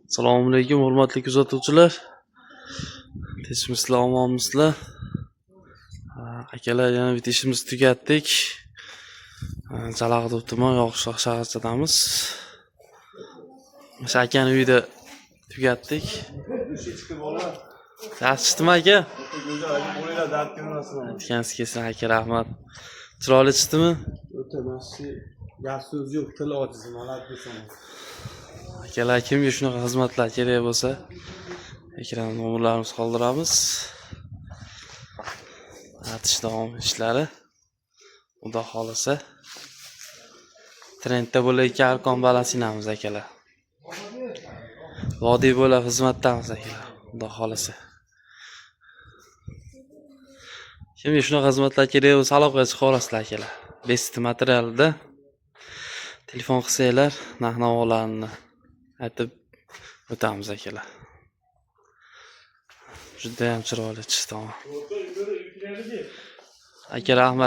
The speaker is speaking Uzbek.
Assalomu alaykum, hurmatli kuzatuvchilar. Tinchmisizlar, omonmisizlar? Akalar, yana bitta ishimizni tugatdik. Jalag'da tuman Yoqushloq shaharchadamiz. O'sha akani uyida tugatdik. Yaxshi chiqdimi aka? Aytgansiz kelsin aka, rahmat. Chiroyli chiqdimi? O'ta yaxshi. Gap so'z yo'q, til ojizi, malak desam. Akalar, kimga shunaqa xizmatlar kerak bo'lsa, ekran nomerlarimizni qoldiramiz. Atish davom ishlari. Xudo xolasa trendda bo'layotgan Arqon balasinamiz akalar. Vodiy bo'la xizmatdamiz akalar. Xudo xolasa. Kimga shunaqa xizmatlar kerak bo'lsa, aloqaga chiqa olasizlar akalar. Besti materialida telefon qilsanglar, narx-navolarni aytib o'tamiz akalar. Juda ham chiroyli chiqdi. Aka, rahmat.